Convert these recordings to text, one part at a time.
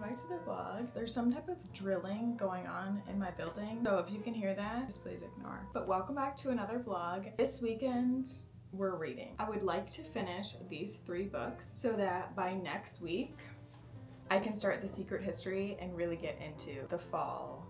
back to the vlog. There's some type of drilling going on in my building, so if you can hear that, just please ignore. But welcome back to another vlog. This weekend, we're reading. I would like to finish these 3 books so that by next week, I can start The Secret History and really get into the fall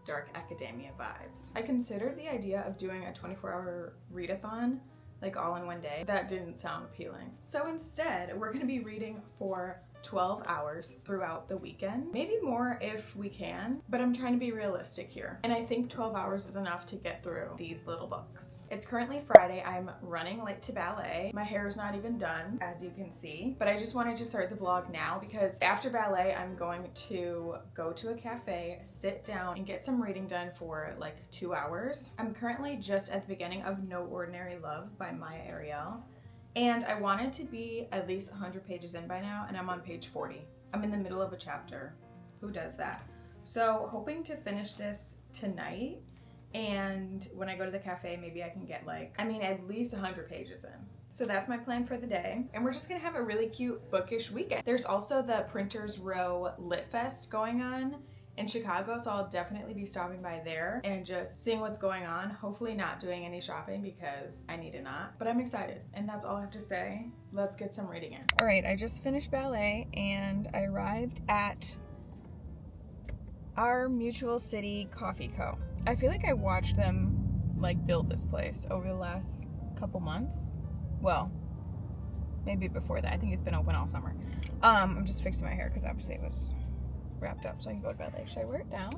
dark academia vibes. I considered the idea of doing a 24-hour read-a-thon, like all in one day. That didn't sound appealing. So instead, we're gonna be reading for 12 hours throughout the weekend. Maybe more if we can, but I'm trying to be realistic here. And I think 12 hours is enough to get through these little books. It's currently Friday. I'm running late to ballet. My hair is not even done, as you can see, but I just wanted to start the vlog now because after ballet, I'm going to go to a cafe, sit down, and get some reading done for like 2 hours. I'm currently just at the beginning of No Ordinary Love by Maya Ariel. And I wanted to be at least 100 pages in by now, and I'm on page 40. I'm in the middle of a chapter. Who does that? So hoping to finish this tonight, and when I go to the cafe, maybe I can get at least 100 pages in. So that's my plan for the day. And we're just gonna have a really cute bookish weekend. There's also the Printers Row Litfest going on in Chicago, so I'll definitely be stopping by there and just seeing what's going on. Hopefully not doing any shopping because I need to not, but I'm excited, and that's all I have to say. Let's get some reading in. All right, I just finished ballet and I arrived at Our Mutual City Coffee Co. I feel like I watched them build this place over the last couple months. Well, maybe before that. I think it's been open all summer. I'm just fixing my hair because obviously it was wrapped up so I can go to bed. Should I wear it down?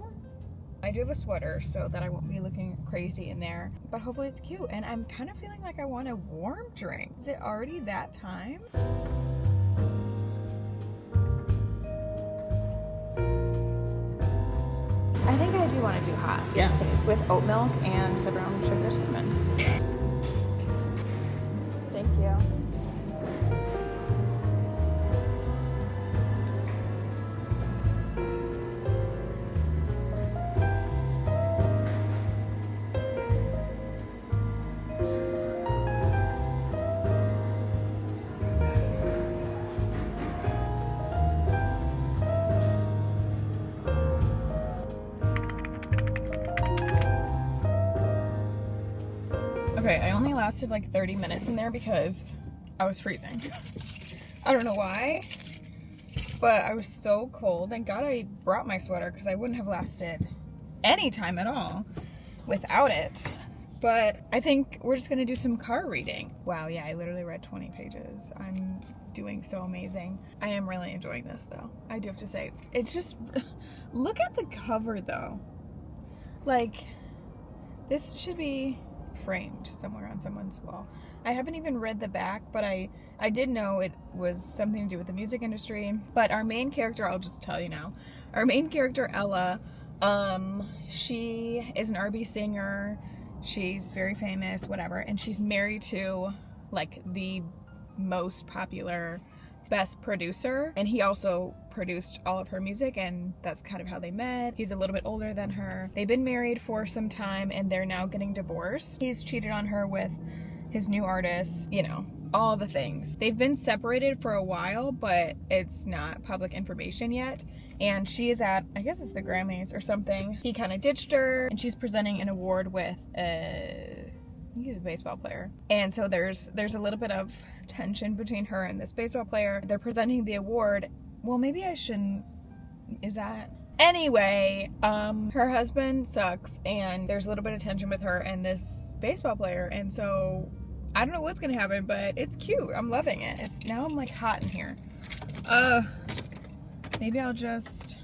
I do have a sweater so that I won't be looking crazy in there, but hopefully it's cute. And I'm kind of feeling like I want a warm drink. Is it already that time? I think I do want to do hot these days with oat milk and the brown sugar cinnamon. Thank you. Okay, I only lasted 30 minutes in there because I was freezing. I don't know why, but I was so cold. Thank God I brought my sweater because I wouldn't have lasted any time at all without it. But I think we're just gonna do some car reading. Wow, yeah, I literally read 20 pages. I'm doing so amazing. I am really enjoying this though. I do have to say, it's just, look at the cover though. This should be framed somewhere on someone's wall. I haven't even read the back, but I did know it was something to do with the music industry. But our main character, I'll just tell you now, our main character, Ella, she is an R&B singer. She's very famous, whatever, and she's married to the most popular, best producer, and he also produced all of her music, and that's kind of how they met. He's a little bit older than her. They've been married for some time and they're now getting divorced. He's cheated on her with his new artist, all the things. They've been separated for a while, but it's not public information yet. And she is at, I guess it's the Grammys or something. He kind of ditched her and she's presenting an award with I think he's a baseball player. And so there's a little bit of tension between her and this baseball player. They're presenting the award. Well, maybe I shouldn't, is that? Anyway, her husband sucks and there's a little bit of tension with her and this baseball player. And so I don't know what's gonna happen, but it's cute. I'm loving it. Now I'm hot in here. Maybe I'll just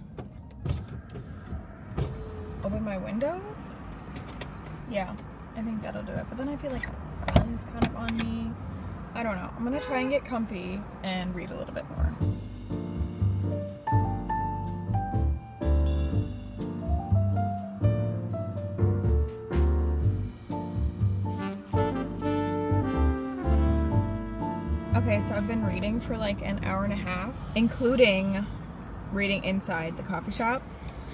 open my windows. Yeah. I think that'll do it, but then I feel like the sun's kind of on me. I don't know. I'm gonna try and get comfy and read a little bit more. Okay, so I've been reading for an hour and a half, including reading inside the coffee shop,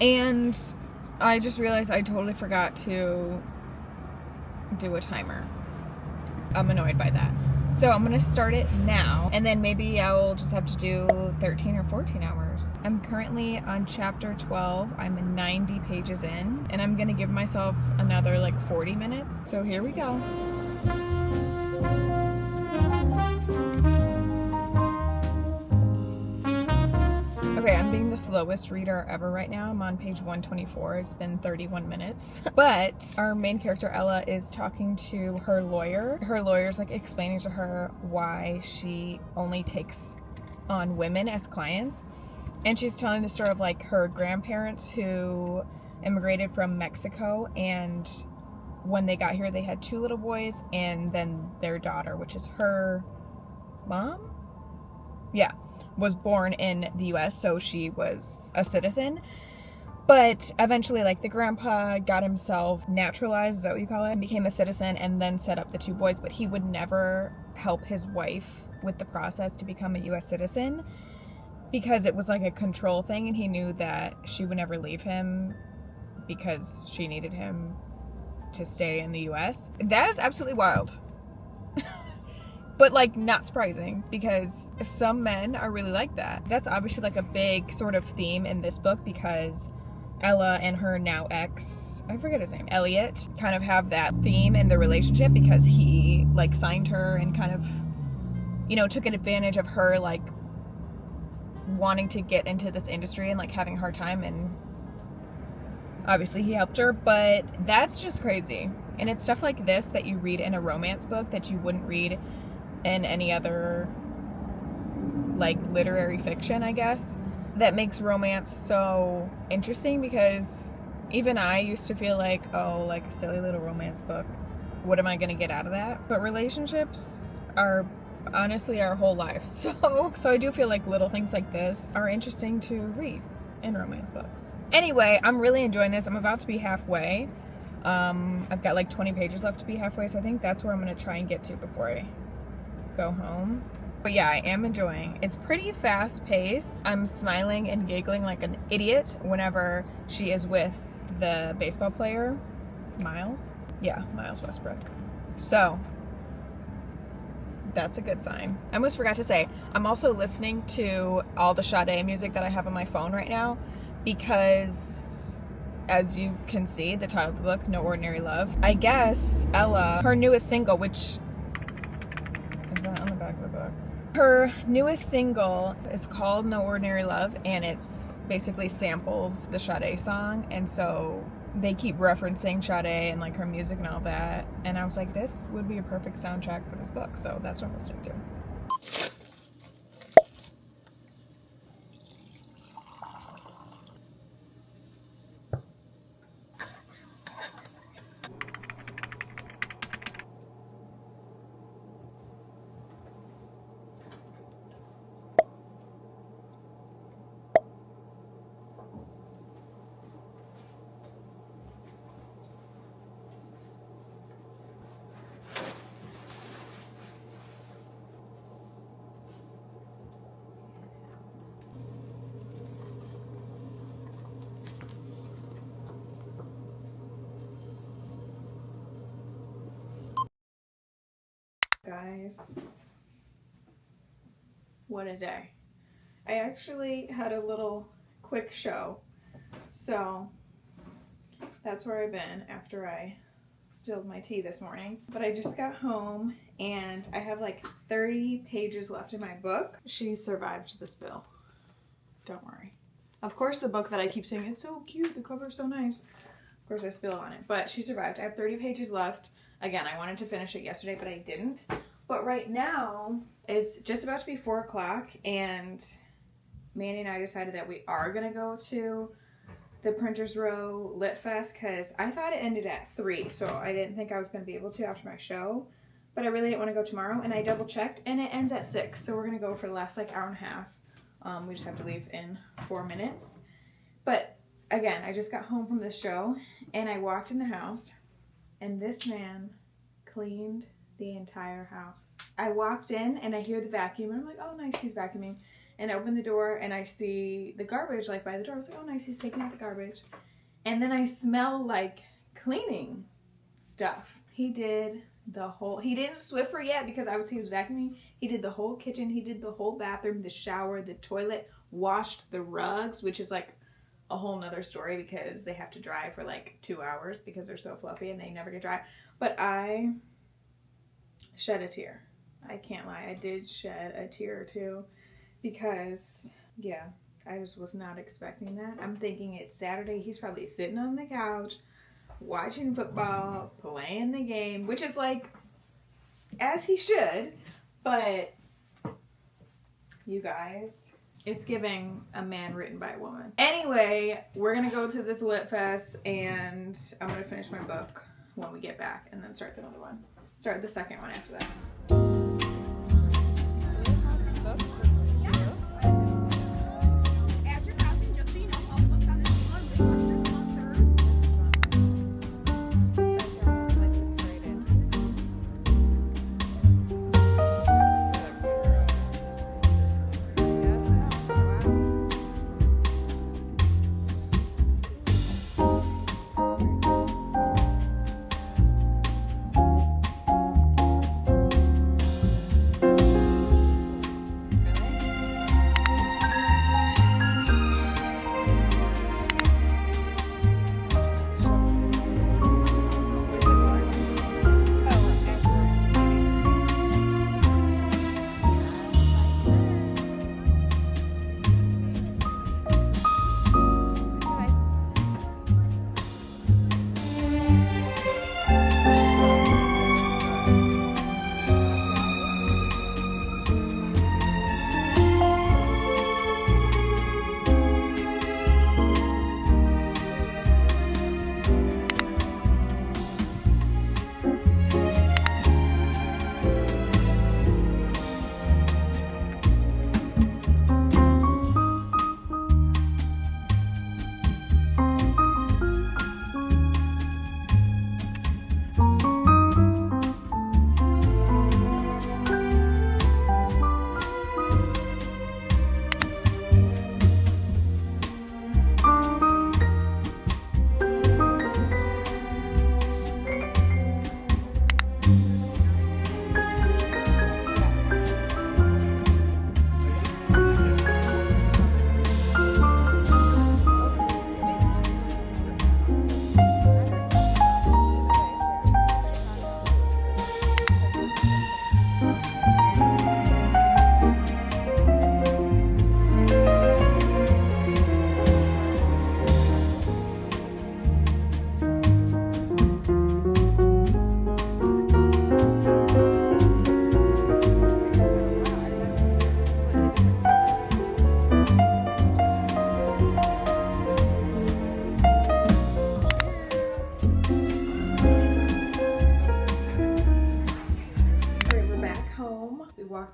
and I just realized I totally forgot to do a timer. I'm annoyed by that. So I'm gonna start it now, and then maybe I will just have to do 13 or 14 hours. I'm currently on chapter 12. I'm 90 pages in, and I'm gonna give myself another like 40 minutes. So here we go. Okay, I'm being the slowest reader ever right now. I'm on page 124. It's been 31 minutes. But our main character, Ella, is talking to her lawyer. Her lawyer's like explaining to her why she only takes on women as clients. And she's telling the story of like her grandparents who immigrated from Mexico, and when they got here they had 2 little boys and then their daughter, which is her mom? Yeah. Was born in the US, so she was a citizen. But eventually, like, the grandpa got himself naturalized, is that what you call it? Became a citizen and then set up the 2 boys, but he would never help his wife with the process to become a US citizen because it was like a control thing, and he knew that she would never leave him because she needed him to stay in the US. That is absolutely wild. But like not surprising, because some men are really like that. That's obviously like a big sort of theme in this book, because Ella and her now ex, I forget his name, Elliot, kind of have that theme in their relationship because he like signed her and kind of, you know, took advantage of her like wanting to get into this industry and like having a hard time, and obviously he helped her. But that's just crazy. And it's stuff like this that you read in a romance book that you wouldn't read in any other like literary fiction, I guess, that makes romance so interesting, because even I used to feel like, oh, like a silly little romance book, what am I gonna get out of that? But relationships are honestly our whole life, so I do feel like little things like this are interesting to read in romance books. Anyway, I'm really enjoying this. I'm about to be halfway. I've got like 20 pages left to be halfway, so I think that's where I'm gonna try and get to before I go home. But yeah, I am enjoying. It's pretty fast paced. I'm smiling and giggling like an idiot whenever she is with the baseball player, Miles. Yeah, Miles Westbrook. So that's a good sign. I almost forgot to say, I'm also listening to all the Sade music that I have on my phone right now, because as you can see, the title of the book, No Ordinary Love, I guess Ella, her newest single, which is that on the back of the book? Her newest single is called No Ordinary Love, and it's basically samples the Sade song, and so they keep referencing Sade and like her music and all that, and I was like, this would be a perfect soundtrack for this book, so that's what I'm listening to. Guys, what a day. I actually had a little quick show, so that's where I've been after I spilled my tea this morning. But I just got home and I have like 30 pages left in my book. She survived the spill, don't worry. Of course, the book that I keep saying, it's so cute, the cover's so nice, of course I spill on it, but she survived. I have 30 pages left. Again, I wanted to finish it yesterday, but I didn't. But right now, it's just about to be 4 o'clock, and Mandy and I decided that we are going to go to the Printers Row Litfest, because I thought it ended at 3, so I didn't think I was going to be able to after my show. But I really didn't want to go tomorrow, and I double checked, and it ends at 6, so we're going to go for the last like hour and a half. We just have to leave in 4 minutes. But again, I just got home from this show, and I walked in the house, and this man cleaned the entire house. I walked in and I hear the vacuum, and I'm like, oh nice, he's vacuuming. And I open the door and I see the garbage like by the door. I was like, oh nice, he's taking out the garbage. And then I smell like cleaning stuff. He did the whole, he didn't Swiffer yet because obviously he was vacuuming. He did the whole kitchen, he did the whole bathroom, the shower, the toilet, washed the rugs, which is like a whole nother story because they have to dry for like 2 hours because they're so fluffy and they never get dry. But I shed a tear. I can't lie. I did shed a tear or two because, yeah, I just was not expecting that. I'm thinking it's Saturday. He's probably sitting on the couch, watching football, playing the game, which is like, as he should. But, you guys, it's giving a man written by a woman. Anyway, we're going to go to this Litfest, and I'm going to finish my book when we get back and then start another one. Start the second one after that.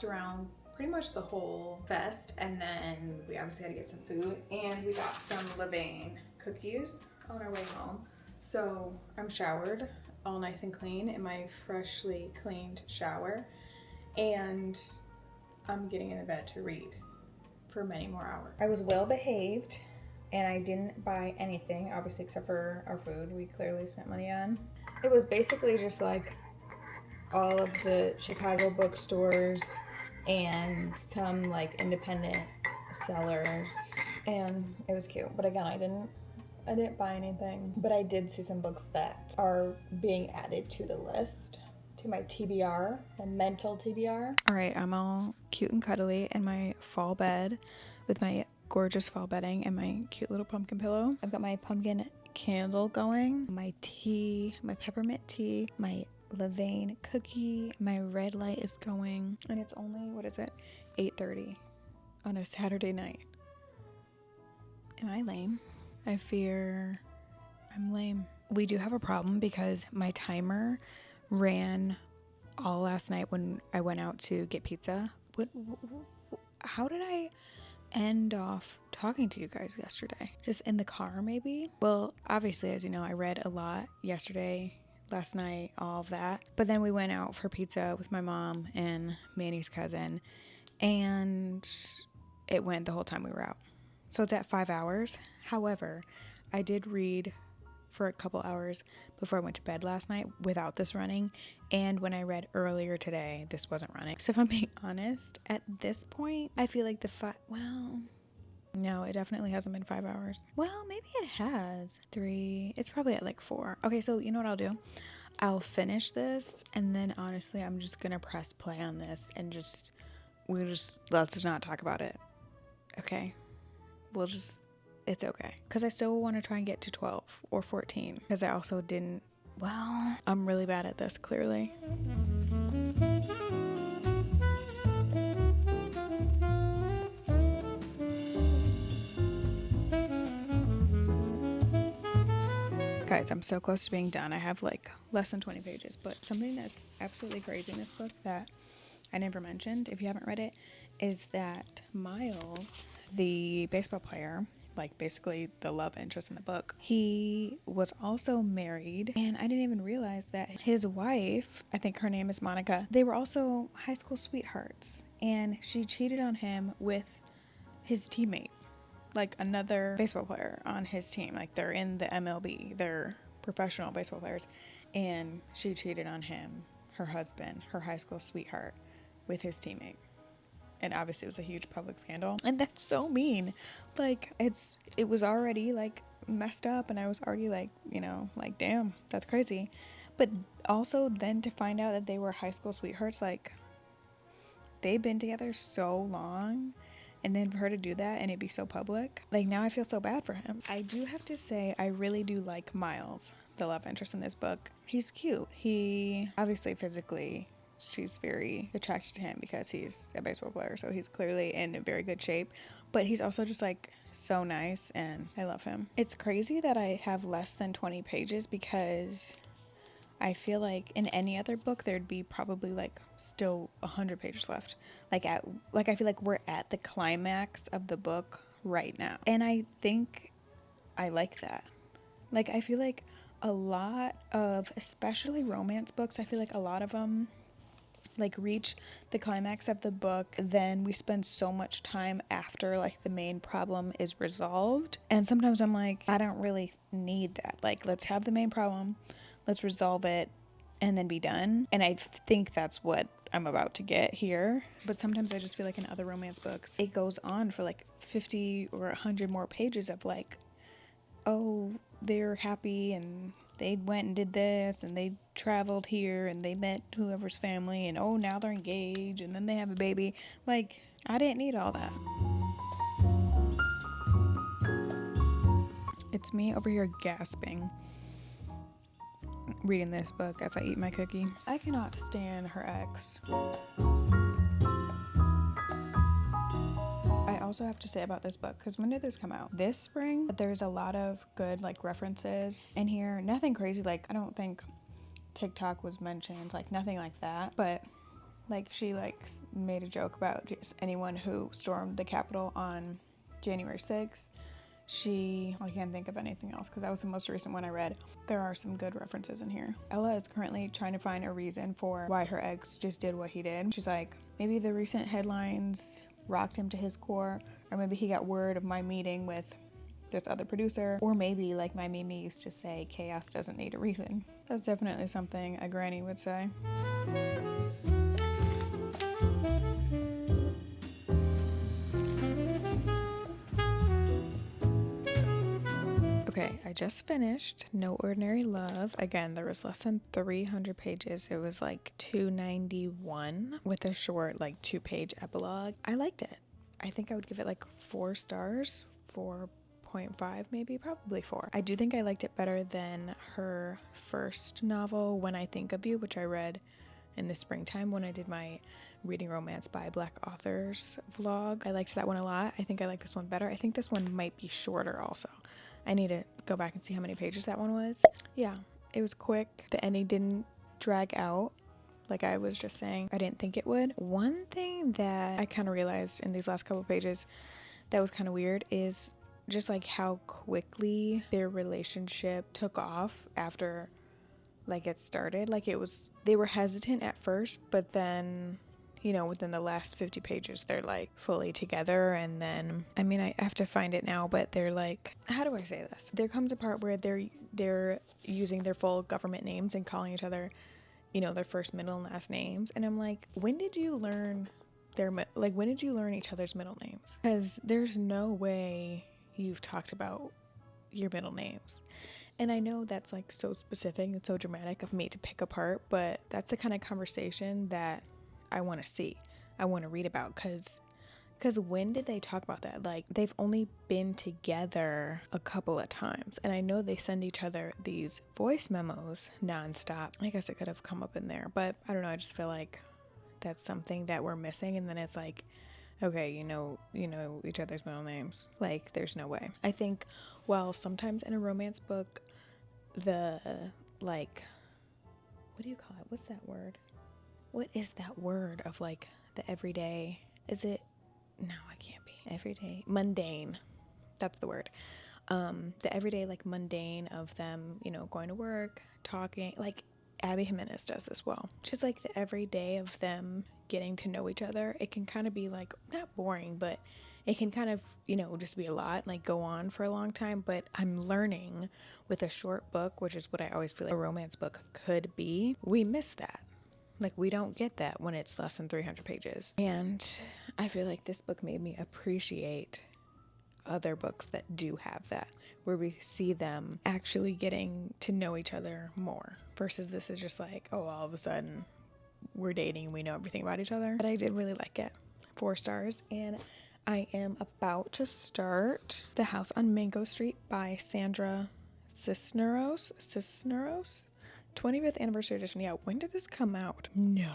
Around pretty much the whole fest, and then we obviously had to get some food, and we got some Levain cookies on our way home. So I'm showered, all nice and clean in my freshly cleaned shower, and I'm getting into bed to read for many more hours. I was well behaved, and I didn't buy anything, obviously, except for our food we clearly spent money on. It was basically just like all of the Chicago bookstores and some like independent sellers, and it was cute. But again, I didn't buy anything, but I did see some books that are being added to the list, to my TBR, my mental TBR. All right, I'm all cute and cuddly in my fall bed with my gorgeous fall bedding and my cute little pumpkin pillow. I've got my pumpkin candle going, my tea, my peppermint tea, my Levain cookie, my red light is going, and it's only, what is it, 8:30 on a Saturday night. Am I lame? I fear I'm lame. We do have a problem because my timer ran all last night when I went out to get pizza. How did I end off talking to you guys yesterday? Just in the car, maybe? Well, obviously, as you know, I read a lot yesterday, last night, all of that. But then we went out for pizza with my mom and Manny's cousin, and it went the whole time we were out. So it's at 5 hours. However, I did read for a couple hours before I went to bed last night without this running, and when I read earlier today, this wasn't running. So if I'm being honest, at this point, I feel like No, it definitely hasn't been 5 hours. Well, maybe it has. 3. It's probably at like 4. Okay, so you know what I'll do? I'll finish this, and then honestly, I'm just gonna press play on this and let's not talk about it. Okay? It's okay. Because I still want to try and get to 12 or 14. Because I also didn't, well, I'm really bad at this, clearly. Guys, I'm so close to being done. I have like less than 20 pages, but something that's absolutely crazy in this book that I never mentioned, if you haven't read it, is that Miles, the baseball player, like basically the love interest in the book, he was also married, and I didn't even realize that his wife, I think her name is Monica, they were also high school sweethearts, and she cheated on him with his teammate, like another baseball player on his team. Like they're in the MLB, they're professional baseball players, and she cheated on him, her husband, her high school sweetheart, with his teammate. And obviously it was a huge public scandal, and that's so mean. Like it was already like messed up, and I was already like, like, damn, that's crazy. But also then to find out that they were high school sweethearts, like they've been together so long, and then for her to do that and it be so public, like now I feel so bad for him. I do have to say, I really do like Miles, the love interest in this book. He's cute. He obviously physically, she's very attracted to him because he's a baseball player, so he's clearly in very good shape, but he's also just like so nice, and I love him. It's crazy that I have less than 20 pages because I feel like in any other book there'd be probably like still 100 pages left. I feel like we're at the climax of the book right now, and I think I like that. Like I feel like a lot of, especially romance books, I feel like a lot of them like reach the climax of the book, then we spend so much time after like the main problem is resolved, and sometimes I'm like, I don't really need that. Like, let's have the main problem, let's resolve it, and then be done. And I think that's what I'm about to get here. But sometimes I just feel like in other romance books it goes on for like 50 or 100 more pages of like, oh, they're happy and they went and did this and they traveled here and they met whoever's family, and oh, now they're engaged and then they have a baby. Like, I didn't need all that. It's me over here gasping reading this book as I eat my cookie. I cannot stand her ex. I also have to say about this book, because when did this come out? This spring. But there's a lot of good like references in here. Nothing crazy, like I don't think TikTok was mentioned, like nothing like that, but like she like made a joke about just anyone who stormed the Capitol on January 6th. I can't think of anything else because that was the most recent one I read. There are some good references in here. Ella is currently trying to find a reason for why her ex just did what he did. She's like, maybe the recent headlines rocked him to his core, or maybe he got word of my meeting with this other producer, or maybe like my Mimi used to say, chaos doesn't need a reason. That's definitely something a granny would say. Okay, I just finished No Ordinary Love. Again, there was less than 300 pages. It was like 291 with a short like 2-page epilogue. I liked it. I think I would give it like 4 stars, 4.5 maybe, probably 4. I do think I liked it better than her first novel, When I Think of You, which I read in the springtime when I did my Reading Romance by Black Authors vlog. I liked that one a lot. I think I like this one better. I think this one might be shorter also. I need to go back and see how many pages that one was. Yeah, it was quick. The ending didn't drag out like I was just saying I didn't think it would. One thing that I kind of realized in these last couple pages that was kind of weird is just like how quickly their relationship took off after like it started. Like they were hesitant at first, but then within the last 50 pages, they're like fully together. And then, I mean, I have to find it now, but they're like, how do I say this? There comes a part where they're using their full government names and calling each other, their first, middle, and last names. And I'm like, when did you learn like, when did you learn each other's middle names? Because there's no way you've talked about your middle names. And I know that's like so specific and so dramatic of me to pick apart, but that's the kind of conversation that I want to see. I want to read about, because when did they talk about that? Like, they've only been together a couple of times, and I know they send each other these voice memos nonstop. I guess it could have come up in there, but I don't know. I just feel like that's something that we're missing. And then it's like, okay, you know each other's middle names. Like, there's no way. I think, well, sometimes in a romance book, the, like, what do you call it? What's that word? What is that word of, like, the everyday? Is it? No, it can't be. Everyday. Mundane. That's the word. The everyday, like, mundane of them, going to work, talking. Like, Abby Jimenez does this well. Just, like, the everyday of them getting to know each other. It can kind of be, like, not boring, but it can kind of, just be a lot, like, go on for a long time. But I'm learning with a short book, which is what I always feel like a romance book could be. We miss that. Like, we don't get that when it's less than 300 pages. And I feel like this book made me appreciate other books that do have that, where we see them actually getting to know each other more, versus this is just like, oh, all of a sudden we're dating and we know everything about each other. But I did really like it. 4 stars. And I am about to start The House on Mango Street by Sandra Cisneros. 25th anniversary edition. Yeah, when did this come out? No.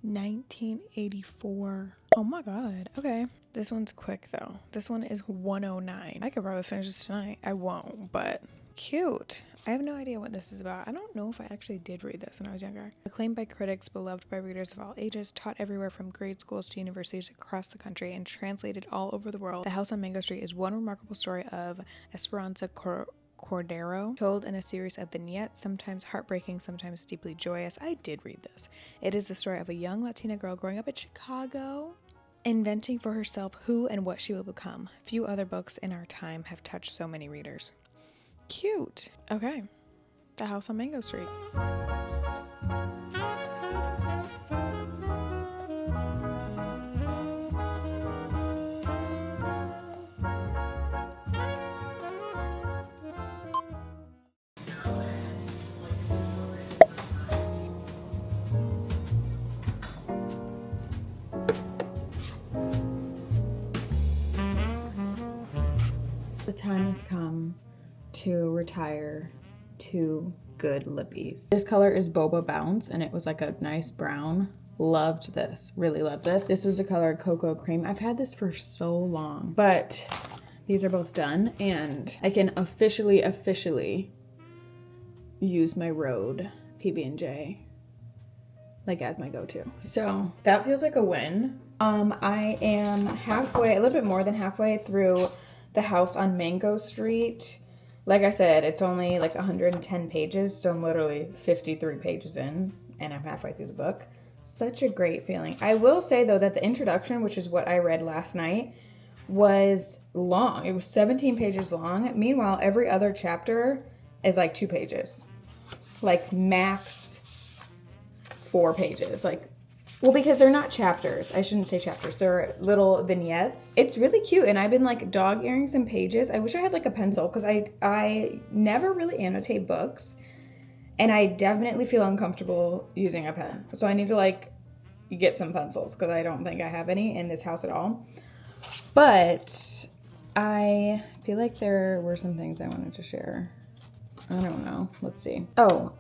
1984. Oh my god. Okay. This one's quick though. This one is 109. I could probably finish this tonight. I won't, but cute. I have no idea what this is about. I don't know if I actually did read this when I was younger. Acclaimed by critics, beloved by readers of all ages, taught everywhere from grade schools to universities across the country, and translated all over the world, The House on Mango Street is one remarkable story of Esperanza Cordero, told in a series of vignettes, sometimes heartbreaking, sometimes deeply joyous. I did read this. It is the story of a young Latina girl growing up in Chicago, inventing for herself who and what she will become. Few other books in our time have touched so many readers. Cute. Okay. The House on Mango Street. The time has come to retire to good lippies. This color is Boba Bounce, and it was like a nice brown. Loved this. Really loved this. This was the color Cocoa Cream. I've had this for so long, but these are both done, and I can officially use my Rhode PB&J like as my go-to. So that feels like a win. I am halfway, a little bit more than halfway through The House on Mango Street. Like I said, it's only like 110 pages, so I'm literally 53 pages in, and I'm halfway through the book. Such a great feeling. I will say, though, that the introduction, which is what I read last night, was long. It was 17 pages long. Meanwhile, every other chapter is like 2 pages. Like, max 4 pages. Like, well, because they're not chapters. I shouldn't say chapters. They're little vignettes. It's really cute, and I've been like dog earing some pages. I wish I had like a pencil, because I never really annotate books, and I definitely feel uncomfortable using a pen. So I need to like get some pencils, because I don't think I have any in this house at all. But I feel like there were some things I wanted to share. I don't know. Let's see. Oh,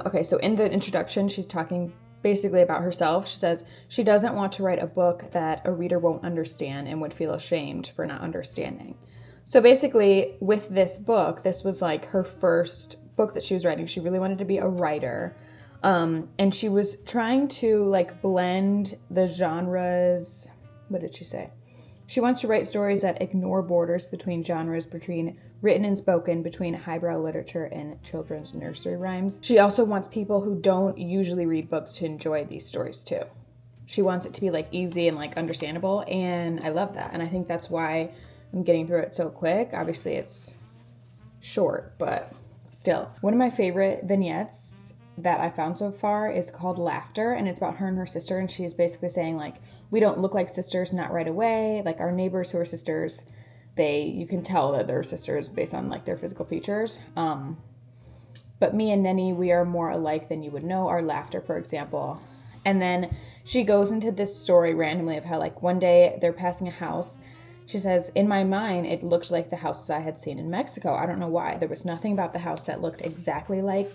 okay. So in the introduction, she's talking basically about herself. She says she doesn't want to write a book that a reader won't understand and would feel ashamed for not understanding. So basically with this book, this was like her first book that she was writing. She really wanted to be a writer. And she was trying to like blend the genres. What did she say? She wants to write stories that ignore borders between genres, between written and spoken, between highbrow literature and children's nursery rhymes. She also wants people who don't usually read books to enjoy these stories too. She wants it to be like easy and like understandable, and I love that. And I think that's why I'm getting through it so quick. Obviously it's short, but still. One of my favorite vignettes that I found so far is called Laughter, and it's about her and her sister, and she's basically saying, like, we don't look like sisters, not right away. Like, our neighbors who are sisters, you can tell that they're sisters based on, like, their physical features. But me and Nenny, we are more alike than you would know. Our laughter, for example. And then she goes into this story randomly of how, like, one day they're passing a house. She says, in my mind, it looked like the houses I had seen in Mexico. I don't know why. There was nothing about the house that looked exactly like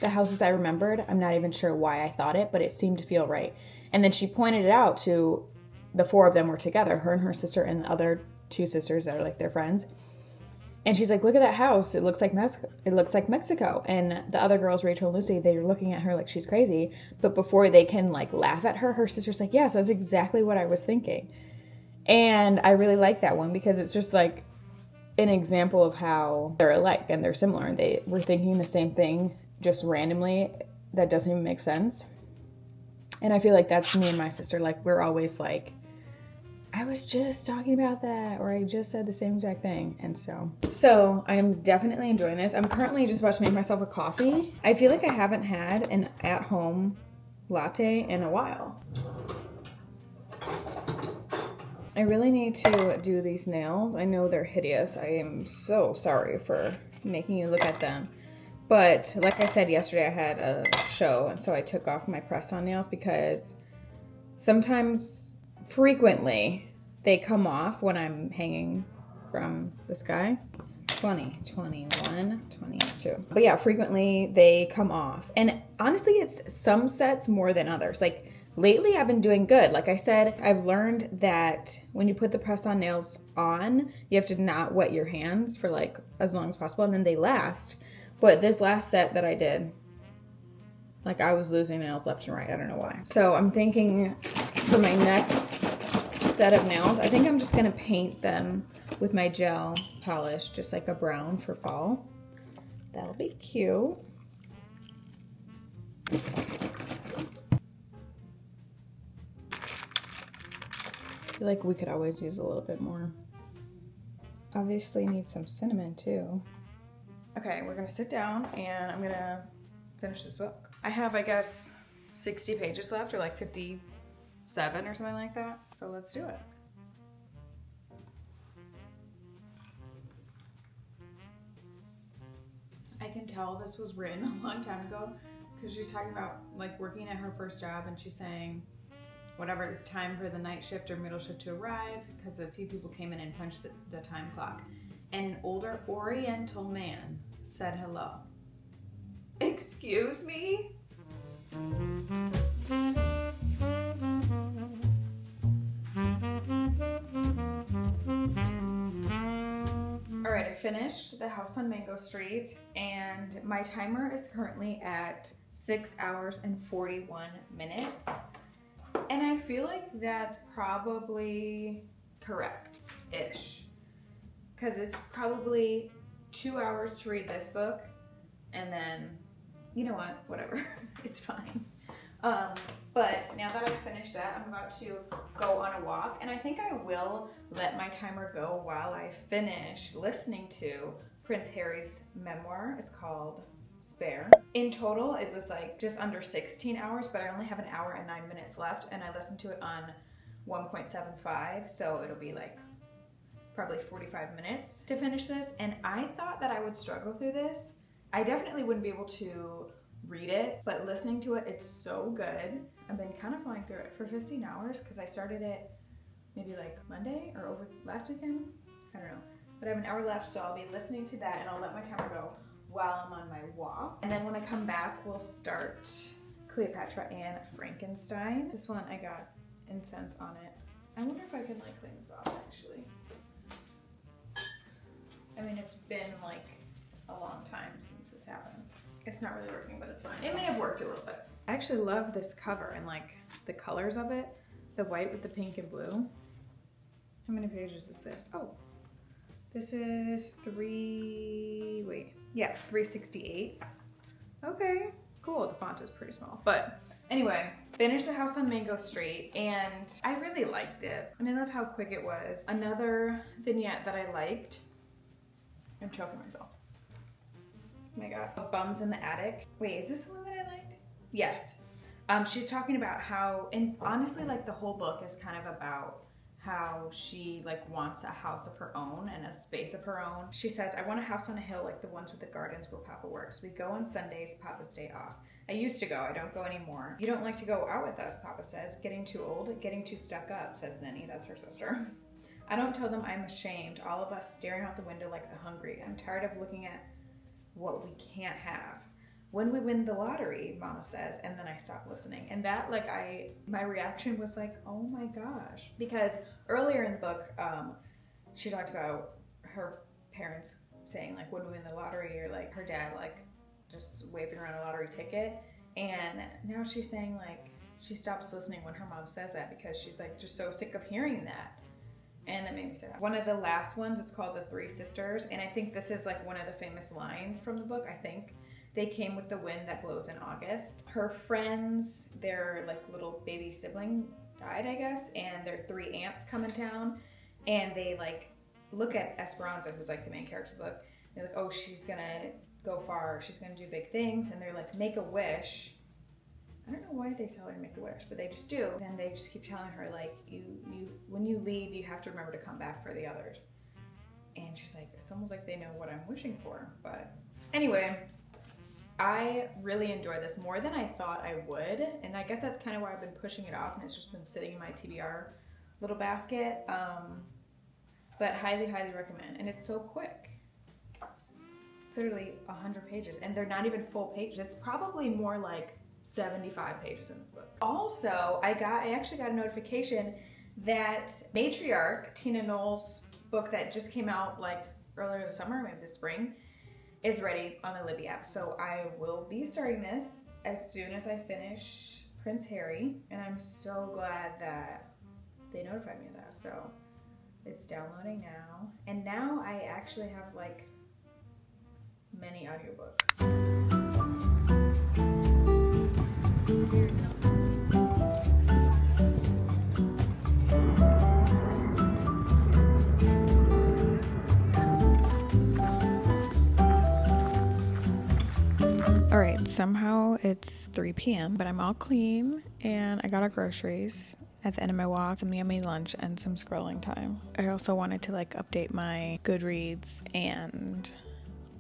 the houses I remembered. I'm not even sure why I thought it, but it seemed to feel right. And then she pointed it out to the four of them were together, her and her sister and the other two sisters that are like their friends. And she's like, look at that house. It looks like Mexico. And the other girls, Rachel and Lucy, they're looking at her like she's crazy. But before they can like laugh at her, her sister's like, yes, that's exactly what I was thinking. And I really like that one because it's just like an example of how they're alike and they're similar. And they were thinking the same thing just randomly. That doesn't even make sense. And I feel like that's me and my sister. Like, we're always like, I was just talking about that, or I just said the same exact thing. And so I am definitely enjoying this. I'm currently just about to make myself a coffee. I feel like I haven't had an at-home latte in a while. I really need to do these nails. I know they're hideous. I am so sorry for making you look at them. But like I said yesterday, I had a show, and so I took off my press-on nails because frequently, they come off when I'm hanging from the sky. 20, 21, 22. But yeah, frequently they come off. And honestly, it's some sets more than others. Like, lately I've been doing good. Like I said, I've learned that when you put the press-on nails on, you have to not wet your hands for like as long as possible, and then they last. But this last set that I did, like, I was losing nails left and right. I don't know why. So I'm thinking for my next set of nails, I think I'm just going to paint them with my gel polish, just like a brown for fall. That'll be cute. I feel like we could always use a little bit more. Obviously need some cinnamon too. Okay, we're going to sit down and I'm going to finish this book. I have, I guess, 60 pages left, or like 57 or something like that. So let's do it. I can tell this was written a long time ago because she's talking about like working at her first job, and she's saying whatever it was time for the night shift or middle shift to arrive because a few people came in and punched the time clock. And an older Oriental man said hello. Excuse me? Alright, I finished The House on Mango Street, and my timer is currently at 6 hours and 41 minutes. And I feel like that's probably correct-ish. Because it's probably 2 hours to read this book, and then, you know what, whatever, it's fine. But now that I've finished that, I'm about to go on a walk, and I think I will let my timer go while I finish listening to Prince Harry's memoir. It's called Spare. In total, it was like just under 16 hours, but I only have an hour and 9 minutes left, and I listened to it on 1.75, so it'll be like probably 45 minutes to finish this. And I thought that I would struggle through this. I definitely wouldn't be able to read it, but listening to it, it's so good. I've been kind of flying through it for 15 hours because I started it maybe like Monday or over last weekend. I don't know. But I have an hour left, so I'll be listening to that, and I'll let my timer go while I'm on my walk. And then when I come back, we'll start Cleopatra and Frankenstein. This one, I got incense on it. I wonder if I can like clean this off actually. I mean, it's been like a long time since this happened. It's not really working, but it's fine. It may have worked a little bit. I actually love this cover and like the colors of it. The white with the pink and blue. How many pages is this? Oh, this is 368. Okay, cool. The font is pretty small. But anyway, finished The House on Mango Street, and I really liked it. And I love how quick it was. Another vignette that I liked. I'm choking myself. Oh my god. Bums in the Attic. Wait, is this the one that I liked? Yes. She's talking about how, and honestly, like the whole book is kind of about how she like wants a house of her own and a space of her own. She says, I want a house on a hill like the ones with the gardens where Papa works. We go on Sundays, Papa's day off. I used to go, I don't go anymore. You don't like to go out with us, Papa says. Getting too old, getting too stuck up, says Nenny, that's her sister. I don't tell them I'm ashamed, all of us staring out the window like the hungry. I'm tired of looking at what we can't have. When we win the lottery, Mama says, and then I stop listening. And that, like, my reaction was like, oh my gosh. Because earlier in the book, she talks about her parents saying, like, when we win the lottery, or like her dad, like, just waving around a lottery ticket. And now she's saying, like, she stops listening when her mom says that because she's, like, just so sick of hearing that. And that made me sad. One of the last ones, it's called The Three Sisters. And I think this is, like, one of the famous lines from the book, I think. They came with the wind that blows in August. Her friends, their like little baby sibling died, I guess, and their 3 aunts come in town, and they like look at Esperanza, who's like the main character of the book. They're like, oh, she's gonna go far, she's gonna do big things, and they're like, make a wish. I don't know why they tell her to make a wish, but they just do. Then they just keep telling her, like, you when you leave, you have to remember to come back for the others. And she's like, it's almost like they know what I'm wishing for. But anyway, I really enjoy this more than I thought I would, and I guess that's kind of why I've been pushing it off, and it's just been sitting in my TBR little basket, but highly recommend. And it's so quick. It's literally 100 pages, and they're not even full pages. It's probably more like 75 pages in this book. Also, I actually got a notification that Matriarch, Tina Knoll's book that just came out like earlier this summer, maybe this spring, is ready on the Libby app. So I will be starting this as soon as I finish Prince Harry, and I'm so glad that they notified me of that. So it's downloading now, and now I actually have like many audiobooks. Alright, somehow it's 3 p.m., but I'm all clean, and I got our groceries at the end of my walk, some yummy lunch, and some scrolling time. I also wanted to like update my Goodreads and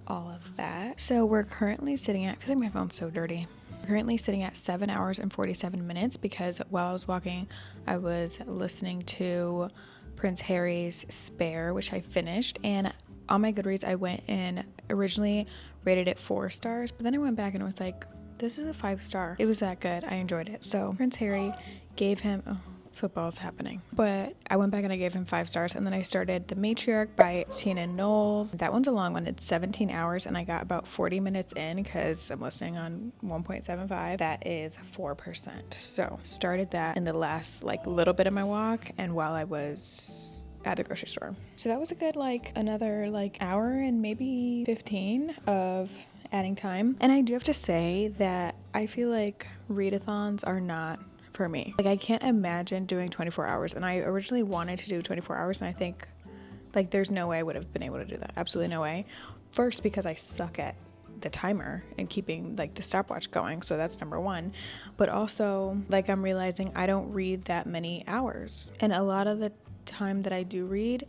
all of that. So we're currently sitting at, I feel like my phone's so dirty. We're currently sitting at 7 hours and 47 minutes because while I was walking, I was listening to Prince Harry's Spare, which I finished, and on my Goodreads, I went and originally rated it 4 stars, but then I went back and it was like, this is a 5-star. It was that good. I enjoyed it. So Prince Harry gave him, football's happening. But I went back and I gave him 5 stars, and then I started The Matriarch by Tina Knowles. That one's a long one. It's 17 hours, and I got about 40 minutes in because I'm listening on 1.75. That is 4%. So started that in the last like little bit of my walk, and while I was at the grocery store. So that was a good like another like hour and maybe 15 of adding time. And I do have to say that I feel like read-a-thons are not for me. Like I can't imagine doing 24 hours, and I originally wanted to do 24 hours, and I think like there's no way I would have been able to do that. Absolutely no way. First, because I suck at the timer and keeping like the stopwatch going, so that's number one. But also like I'm realizing I don't read that many hours, and a lot of the time that I do read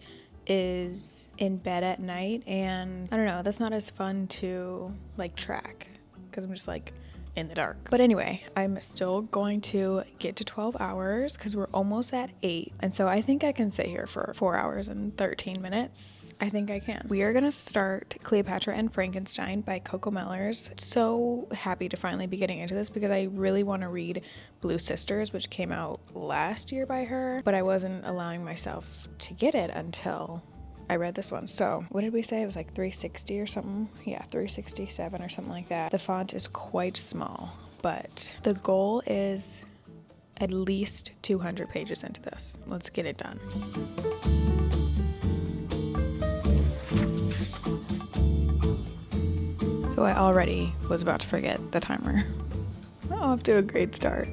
is in bed at night, and I don't know, that's not as fun to like track because I'm just like in the dark. But anyway, I'm still going to get to 12 hours because we're almost at 8, and so I think I can sit here for 4 hours and 13 minutes. I think I can. We are gonna start Cleopatra and Frankenstein by Coco Mellers. So happy to finally be getting into this because I really want to read Blue Sisters, which came out last year by her, but I wasn't allowing myself to get it until I read this one. So what did we say? It was like 360 or something. Yeah, 367 or something like that. The font is quite small, but the goal is at least 200 pages into this. Let's get it done. So I already was about to forget the timer. Off to a great start.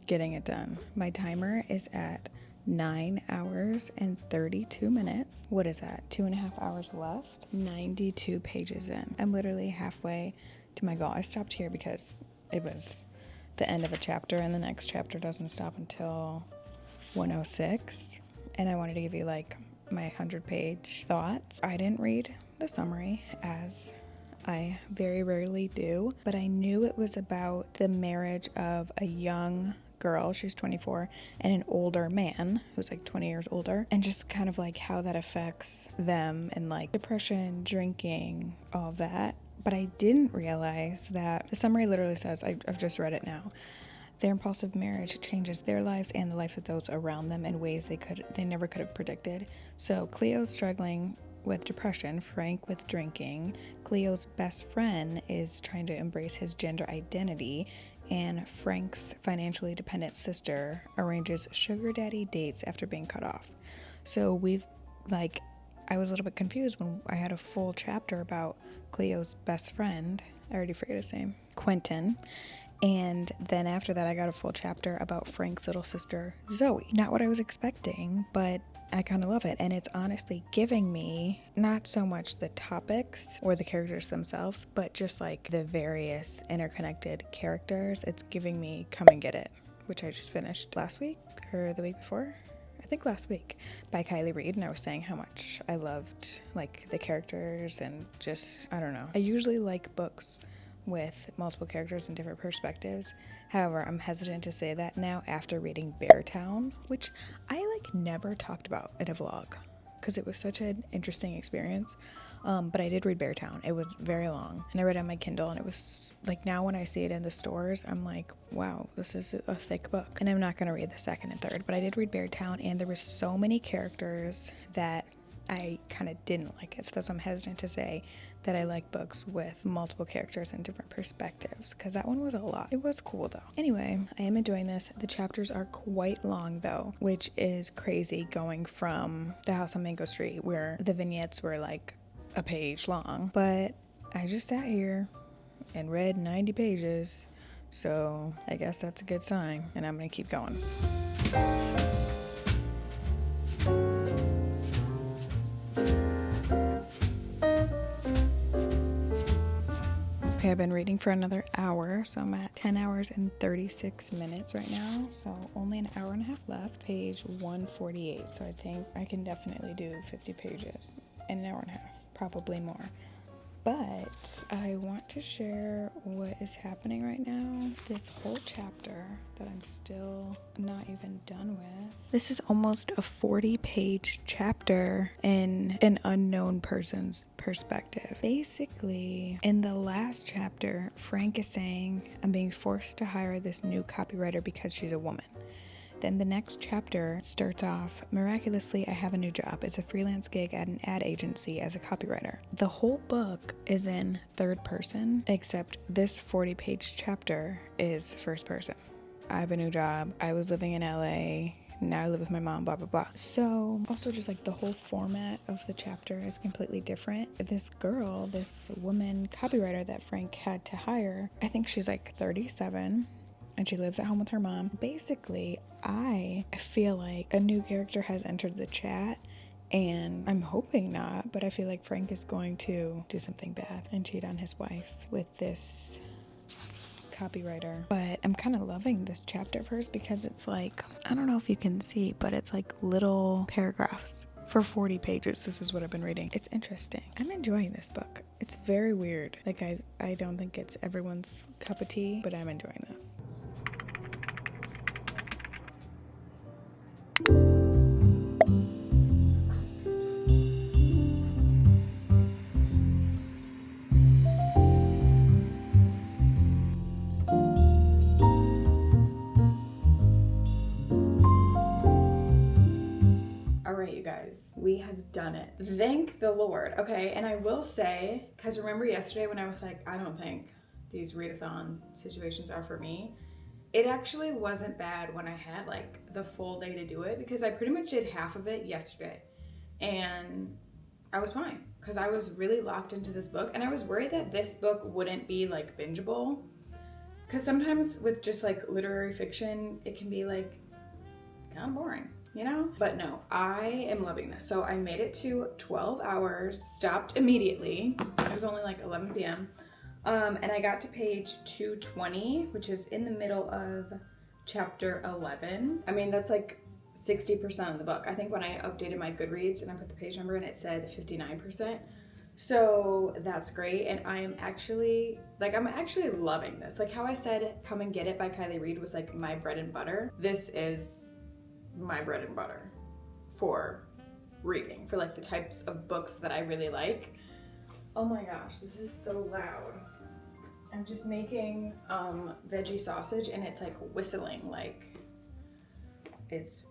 getting it done. My timer is at 9 hours and 32 minutes. What is that? 2.5 hours left. 92 pages in. I'm literally halfway to my goal. I stopped here because it was the end of a chapter, and the next chapter doesn't stop until 106. And I wanted to give you like my 100-page thoughts. I didn't read the summary, as I very rarely do, but I knew it was about the marriage of a young girl, she's 24, and an older man who's like 20 years older, and just kind of like how that affects them and like depression, drinking, all of that. But I didn't realize that the summary literally says, I've just read it now, their impulsive marriage changes their lives and the lives of those around them in ways they never could have predicted. So Cleo's struggling with depression, Frank with drinking, Cleo's best friend is trying to embrace his gender identity, and Frank's financially dependent sister arranges sugar daddy dates after being cut off. So I was a little bit confused when I had a full chapter about Cleo's best friend, I already forget his name, Quentin, and then after that I got a full chapter about Frank's little sister, Zoe. Not what I was expecting, but I kind of love it, and it's honestly giving me not so much the topics or the characters themselves, but just like the various interconnected characters. It's giving me Come and Get It, which I just finished last week or the week before. I think last week, by Kylie Reed, and I was saying how much I loved like the characters and just, I don't know. I usually like books with multiple characters and different perspectives. However, I'm hesitant to say that now after reading Beartown, which I never talked about in a vlog because it was such an interesting experience. But I did read Beartown. It was very long, and I read it on my Kindle, and it was like, now when I see it in the stores, I'm like, wow, this is a thick book. And I'm not going to read the second and third, but I did read Beartown, and there were so many characters that I kind of didn't like it. So that's why I'm hesitant to say that I like books with multiple characters and different perspectives, because that one was a lot. It was cool though. Anyway, I am enjoying this. The chapters are quite long though, which is crazy, going from The House on Mango Street where the vignettes were like a page long. But I just sat here and read 90 pages, so I guess that's a good sign, and I'm gonna keep going. Okay, I've been reading for another hour, so I'm at 10 hours and 36 minutes right now, so only an hour and a half left, page 148, so I think I can definitely do 50 pages in an hour and a half, probably more. But I want to share what is happening right now. This whole chapter that I'm still not even done with. This is almost a 40-page chapter in an unknown person's perspective. Basically, in the last chapter, Frank is saying, I'm being forced to hire this new copywriter because she's a woman. Then the next chapter starts off, miraculously, I have a new job. It's a freelance gig at an ad agency as a copywriter. The whole book is in third person, except this 40-page chapter is first person. I have a new job. I was living in LA. Now I live with my mom, blah, blah, blah. So also just like the whole format of the chapter is completely different. This girl, this woman copywriter that Frank had to hire, I think she's like 37. And she lives at home with her mom. Basically, I feel like a new character has entered the chat, and I'm hoping not, but I feel like Frank is going to do something bad and cheat on his wife with this copywriter. But I'm kind of loving this chapter first because it's like, I don't know if you can see, but it's like little paragraphs. For 40 pages, this is what I've been reading. It's interesting. I'm enjoying this book. It's very weird. Like, I don't think it's everyone's cup of tea, but I'm enjoying this. We have done it. Thank the Lord. Okay, and I will say, because remember yesterday when I was like, I don't think these read-a-thon situations are for me, it actually wasn't bad when I had like the full day to do it, because I pretty much did half of it yesterday and I was fine because I was really locked into this book, and I was worried that this book wouldn't be like bingeable because sometimes with just like literary fiction, it can be like kind of boring, you know? But no, I am loving this. So I made it to 12 hours, stopped immediately. It was only like 11 p.m. And I got to page 220, which is in the middle of chapter 11. I mean, that's like 60% of the book. I think when I updated my Goodreads and I put the page number in, it said 59%. So that's great. And I'm actually loving this. Like how I said Come and Get It by Kylie Reid was like my bread and butter. This is my bread and butter for reading, for like the types of books that I really like. Oh my gosh, this is so loud. I'm just making veggie sausage and it's like whistling like it's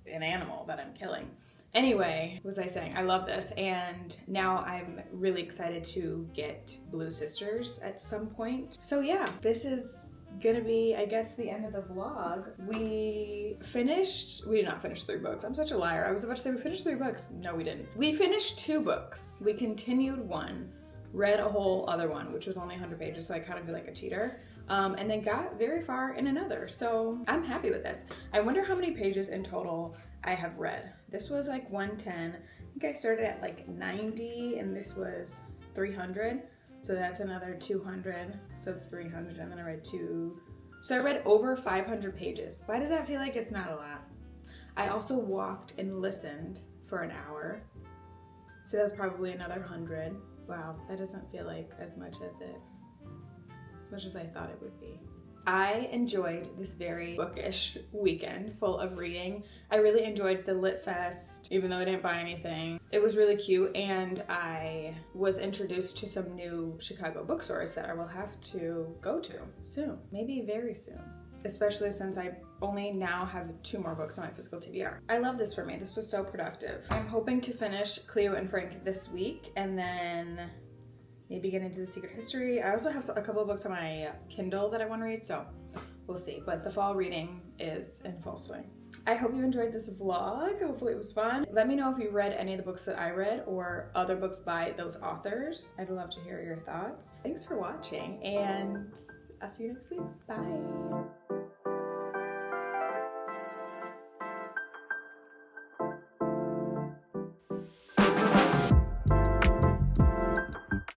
an animal that I'm killing. Anyway, what was I saying? I love this, and now I'm really excited to get Blue Sisters at some point. So yeah, this is gonna be, I guess, the end of the vlog. We did not finish 3 books. I'm such a liar. I was about to say we finished 3 books. No, we didn't. We finished 2 books. We continued one, read a whole other one, which was only 100 pages, so I kind of feel like a cheater. And then got very far in another. So I'm happy with this. I wonder how many pages in total I have read. This was like 110. I think I started at like 90 and this was 300. So that's another 200. So it's 300 and then I read 2. So I read over 500 pages. Why does that feel like it's not a lot? I also walked and listened for an hour. So that's probably another 100. Wow, that doesn't feel like as much as I thought it would be. I enjoyed this very bookish weekend full of reading. I really enjoyed the Litfest, even though I didn't buy anything. It was really cute, and I was introduced to some new Chicago bookstores that I will have to go to soon, maybe very soon. Especially since I only now have 2 more books on my physical TBR. I love this for me. This was so productive. I'm hoping to finish Cleo and Frank this week, and then maybe get into the Secret History. I also have a couple of books on my Kindle that I want to read, so we'll see. But the fall reading is in full swing. I hope you enjoyed this vlog. Hopefully it was fun. Let me know if you read any of the books that I read or other books by those authors. I'd love to hear your thoughts. Thanks for watching, and I'll see you next week. Bye.